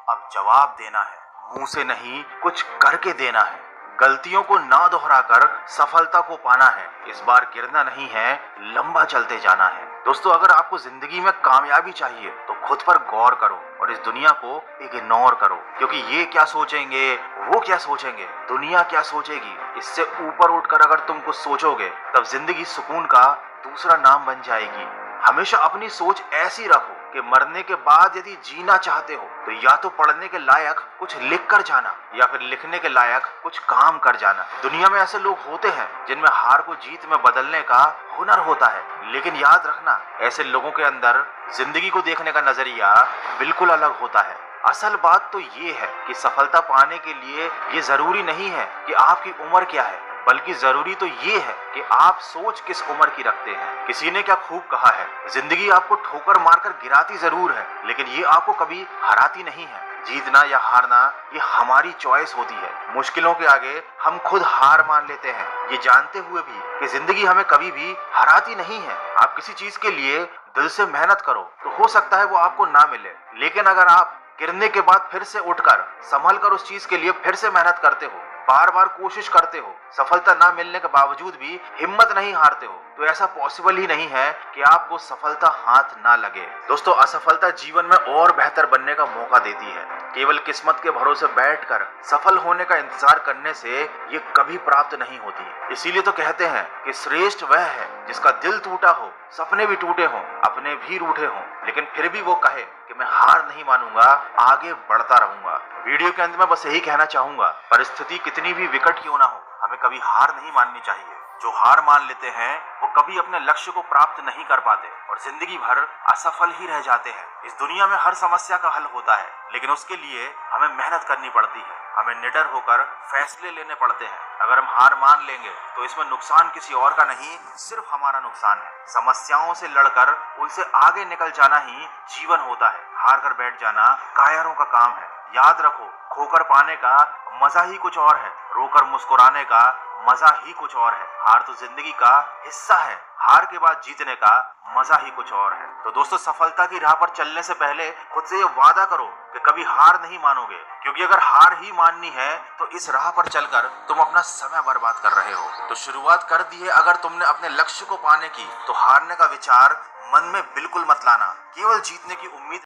अब जवाब देना है, मुंह से नहीं कुछ करके देना है। गलतियों को ना दोहराकर सफलता को पाना है। इस बार गिरना नहीं है, लंबा चलते जाना है। दोस्तों, अगर आपको जिंदगी में कामयाबी चाहिए तो खुद पर गौर करो और इस दुनिया को इग्नोर करो, क्योंकि ये क्या सोचेंगे, वो क्या सोचेंगे, दुनिया क्या सोचेगी, इससे ऊपर उठकर अगर तुम कुछ सोचोगे तब जिंदगी सुकून का दूसरा नाम बन जाएगी। हमेशा अपनी सोच ऐसी रखो कि मरने के बाद यदि जीना चाहते हो तो या तो पढ़ने के लायक कुछ लिख कर जाना या फिर लिखने के लायक कुछ काम कर जाना। दुनिया में ऐसे लोग होते हैं जिनमें हार को जीत में बदलने का हुनर होता है, लेकिन याद रखना, ऐसे लोगों के अंदर जिंदगी को देखने का नजरिया बिल्कुल अलग होता है। असल बात तो ये है कि सफलता पाने के लिए ये जरूरी नहीं है कि आपकी उम्र क्या है, बल्कि जरूरी तो ये है कि आप सोच किस उम्र की रखते हैं। किसी ने क्या खूब कहा है, जिंदगी आपको ठोकर मारकर गिराती जरूर है, लेकिन ये आपको कभी हराती नहीं है। जीतना या हारना ये हमारी चॉइस होती है। मुश्किलों के आगे हम खुद हार मान लेते हैं, ये जानते हुए भी कि जिंदगी हमें कभी भी हराती नहीं है। आप किसी चीज के लिए दिल से मेहनत करो तो हो सकता है वो आपको ना मिले, लेकिन अगर आप गिरने के बाद फिर से उठकर संभल कर उस चीज के लिए फिर से मेहनत करते हो, बार बार कोशिश करते हो, सफलता ना मिलने के बावजूद भी हिम्मत नहीं हारते हो, तो ऐसा पॉसिबल ही नहीं है कि आपको सफलता हाथ ना लगे। दोस्तों, असफलता जीवन में और बेहतर बनने का मौका देती है। केवल किस्मत के भरोसे बैठकर सफल होने का इंतजार करने से ये कभी प्राप्त नहीं होती। इसीलिए तो कहते हैं कि श्रेष्ठ वह है जिसका दिल टूटा हो, सपने भी टूटे हों, अपने भी रूठे हों, लेकिन फिर भी वो कहे कि मैं हार नहीं मानूंगा, आगे बढ़ता रहूंगा। वीडियो के अंत में बस यही कहना चाहूंगा, परिस्थिति कितनी भी विकट क्यों ना हो, हमें कभी हार नहीं माननी चाहिए। जो हार मान लेते हैं वो कभी अपने लक्ष्य को प्राप्त नहीं कर पाते और जिंदगी भर असफल ही रह जाते हैं। इस दुनिया में हर समस्या का हल होता है, लेकिन उसके लिए हमें मेहनत करनी पड़ती है, हमें निडर होकर फैसले लेने पड़ते हैं। अगर हम हार मान लेंगे तो इसमें नुकसान किसी और का नहीं, सिर्फ हमारा नुकसान है। समस्याओं से लड़कर उनसे आगे निकल जाना ही जीवन होता है, हार कर बैठ जाना कायरों का काम है। याद रखो, खोकर पाने का मजा ही कुछ और है, रोकर मुस्कुराने का मजा ही कुछ और है। हार तो जिंदगी का हिस्सा है, हार के बाद जीतने का मजा ही कुछ और है। तो दोस्तों, सफलता की राह पर चलने से पहले खुद से ये वादा करो कि कभी हार नहीं मानोगे, क्योंकि अगर हार ही माननी है तो इस राह पर चलकर तुम अपना समय बर्बाद कर रहे हो। तो शुरुआत कर दी है, अगर तुमने अपने लक्ष्य को पाने की, तो हारने का विचार मन में बिल्कुल मत लाना। केवल जीतने की उम्मीद